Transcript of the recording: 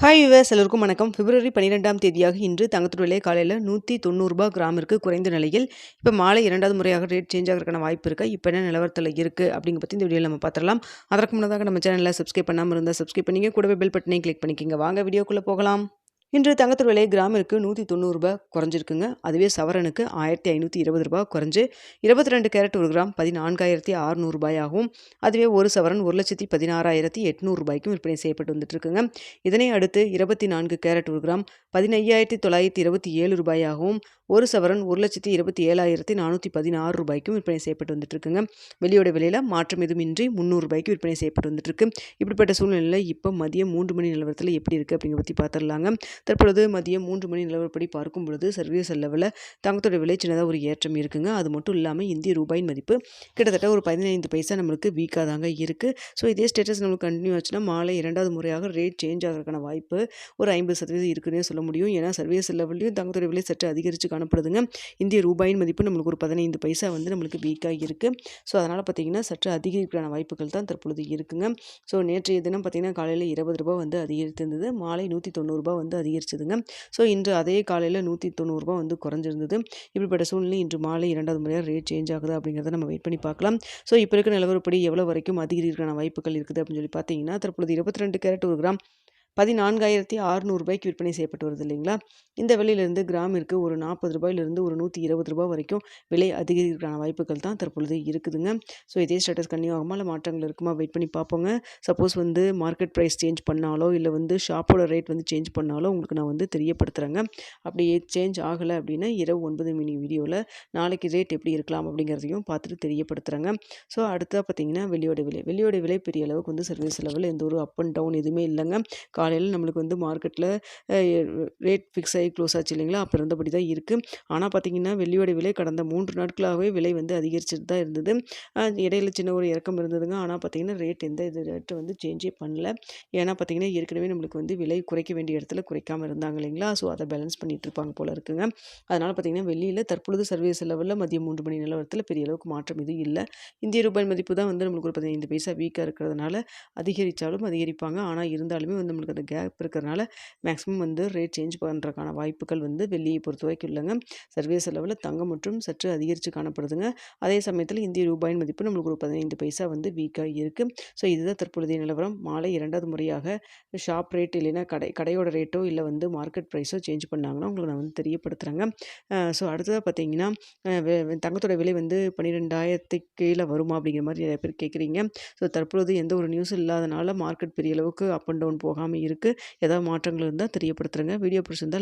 Hi viewers எல்லோருக்கும் வணக்கம். பிப்ரவரி 12ஆம் தேதியாக இன்று தங்கத்தோட விலை காலையில் ₹190 கிராமிற்கு குறைந்த நிலையில் இப்போ மாலை 2வது முறையாக ரேட் சேஞ்ச் ஆகிறதுக்கான வாய்ப்பு இருக்கா? இப்போ என்ன நிலவரத்தில் இருக்குது அப்படிங்க பற்றி இந்த வீடியோவில் நம்ம பார்த்துடலாம். அதற்கு முன்னதாக நம்ம சேனலில் சப்ஸ்கிரைப் பண்ணாமல் இருந்தால் சப்ஸ்கிரைப் பண்ணிங்க, கூடவே பெல் பட்டனையும் கிளிக் பண்ணிக்கோங்க. வாங்க வீடியோக்குள்ளே போகலாம். இன்று தங்கத்தோட விலை கிராமிற்கு ₹190 குறைஞ்சிருக்குங்க. அதுவே சவரனுக்கு ₹1520 குறைஞ்சு 22 கேரட் 1 கிராம் ₹14,600 அதுவே ஒரு சவரன் ₹1,16,800 விற்பனை செய்யப்பட்டு வந்துட்டு இருக்குங்க. இதனை அடுத்து 24 கேரட் 1 கிராம் ₹15,927 ஒரு சவரன் ₹1,27,416 விற்பனை செய்யப்பட்டு வந்துட்டு இருக்குங்க. வெள்ளியோட விலையில மாற்றம் எதுவுமின்றி ₹300 விற்பனை செய்யப்பட்டு வந்துட்டு இருக்கு. இப்படிப்பட்ட சூழ்நிலையில் இப்போ மதியம் 3 மணி நிலவரத்தில் எப்படி இருக்குது அப்படிங்கிற பற்றி பார்த்துடலாங்க. தற்பொழுது மதியம் 3 மணி நிலவரப்படி பார்க்கும் பொழுது சர்வதேச லெவலில் தங்கத்தோட விலை சின்னதாக ஒரு ஏற்றம் இருக்குங்க. அது மட்டும் இல்லாமல் இந்திய ரூபாயின் மதிப்பு கிட்டத்தட்ட ஒரு 15 பைசா நம்மளுக்கு வீக்காக தாங்க இருக்குது. ஸோ இதே ஸ்டேட்டஸ் நம்மளுக்கு கண்டினியூ ஆச்சுன்னா மாலை 2வது முறையாக ரேட் சேஞ்ச் ஆகிறதுக்கான வாய்ப்பு ஒரு 50% இருக்குன்னே சொல்ல முடியும். ஏன்னா சர்வதேச லெவல்லையும் தங்கத்தோட விலை சற்று அதிகரித்து காணப்படுதுங்க. இந்திய ரூபாயின் மதிப்பு நம்மளுக்கு ஒரு 15 பைசா நம்மளுக்கு வீக்காக இருக்குது. ஸோ அதனால் பார்த்திங்கன்னா சற்று அதிகரிக்கான வாய்ப்புகள் தான் தற்பொழுது இருக்குங்க. ஸோ நேற்றைய தினம் பார்த்திங்கன்னா காலையில் ₹20 அதிகரித்திருந்தது. மாலை ₹190 அதிகரிச்சதுங்க. ஸோ இன்று அதே காலையில் ₹190 குறைஞ்சிருந்தது. இப்படிப்பட்ட சூழ்நிலை இன்று மாலை 2வது முறையாக ரேட் சேஞ்ச் ஆகுதா அப்படிங்கிறத நம்ம வெயிட் பண்ணி பார்க்கலாம். ஸோ இப்போ இருக்க நிலவரப்படி எவ்வளோ வரைக்கும் அதிகரிக்கான வாய்ப்புகள் இருக்குது அப்படின்னு சொல்லி பார்த்தீங்கன்னா, தற்பொழுது 22 கேரட் 1 கிராம் ₹14,600 விற்பனை செய்யப்பட்டு வருது இல்லைங்களா? இந்த விலையிலிருந்து கிராமிற்கு ஒரு ₹40 ஒரு ₹120 வரைக்கும் விலை அதிகரிக்கான வாய்ப்புகள் தான் தற்பொழுது இருக்குதுங்க. ஸோ இதே ஸ்டேட்டஸ் கன்டினியூ ஆகுமா இல்லை மாற்றங்கள் இருக்குமா வெயிட் பண்ணி பார்ப்போங்க. சப்போஸ் மார்க்கெட் ப்ரைஸ் சேஞ்ச் பண்ணாலோ இல்லை ஷாப்போட ரேட் சேஞ்ச் பண்ணாலோ உங்களுக்கு நான் தெரியப்படுத்துகிறேங்க. அப்படி சேஞ்ச் ஆகலை அப்படின்னா இரவு 9 மணி வீடியோவில் நாளைக்கு ரேட் எப்படி இருக்கலாம் அப்படிங்கிறதையும் பார்த்துட்டு தெரியப்படுத்துகிறேங்க. ஸோ அடுத்ததாக பார்த்தீங்கன்னா வெள்ளியோட விலை பெரிய அளவுக்கு சர்வீஸ் லெவலில் எந்த ஒரு அப் அண்ட் டவுன் எதுவுமே இல்லைங்க. காலையில் நம்மளுக்கு மார்க்கெட்டில் ரேட் ஃபிக்ஸ் ஆகி க்ளோஸ் ஆச்சு இல்லைங்களா? அப்போ இருந்தபடி தான் இருக்குது. ஆனால் பார்த்திங்கன்னா வெள்ளியோட விலை கடந்த 3 நாட்களாகவே விலை அதிகரிச்சுட்டு தான் இருந்தது. இடையில சின்ன ஒரு இறக்கம் இருந்ததுங்க. ஆனால் பார்த்திங்கன்னா எந்த ரேட்டு சேஞ்சே பண்ணல. ஏன்னா பார்த்திங்கன்னா ஏற்கனவே நம்மளுக்கு விலை குறைக்க வேண்டிய இடத்துல குறைக்காமல் இருந்தாங்க இல்லைங்களா? ஸோ அதை பேலன்ஸ் பண்ணிகிட்டு இருப்பாங்க போல இருக்குங்க. அதனால் பார்த்திங்கன்னா வெள்ளியில் தற்பொழுது சர்வீஸ் லெவலில் மதியம் 3 மணி நிலவரத்தில் பெரிய அளவுக்கு மாற்றம் எதுவும் இல்லை. இந்திய ரூபாய் மதிப்பு தான் நம்மளுக்கு ஒரு 15 பைசா வீக்காக இருக்கிறதுனால அதிகரித்தாலும் அதிகரிப்பாங்க. ஆனால் இருந்தாலுமே நம்மளுக்கு அந்த கேப் இருக்கிறதுனால மேக்ஸிமம் ரேட் சேஞ்ச் பண்ணுறதுக்கான வாய்ப்புகள் வெள்ளியை பொறுத்த வரைக்கும் இல்லைங்க. சர்வீஸ் லெவலில் தங்கம் மற்றும் சற்று அதிகரித்து காணப்படுதுங்க. அதே சமயத்தில் இந்திய ரூபாயின் மதிப்பு நம்மளுக்கு ஒரு 15 பைசா வீக்காக இருக்குது. ஸோ இதுதான் தற்பொழுதைய நிலவரம். மாலை 2வது முறையாக ஷாப் ரேட் இல்லைன்னா கடையோட ரேட்டோ இல்லை மார்க்கெட் ப்ரைஸோ சேஞ்ச் பண்ணாங்கன்னா உங்களுக்கு நான் தெரியப்படுத்துகிறேங்க. ஸோ அடுத்ததாக பார்த்தீங்கன்னா தங்கத்தோட விலை 12,000 கீழே வருமா அப்படிங்கிற மாதிரி நிறைய பேர் கேட்குறீங்க. ஸோ தற்பொழுது எந்த ஒரு நியூஸும் இல்லாதனால மார்க்கெட் பெரிய அளவுக்கு அப் அண்ட் டவுன் போகாமல் இருக்குது. ஏதாவது மாற்றங்கள் இருந்தால் தெரியப்படுத்துகிறேங்க. வீடியோ பிடிச்சிருந்தால் லைக்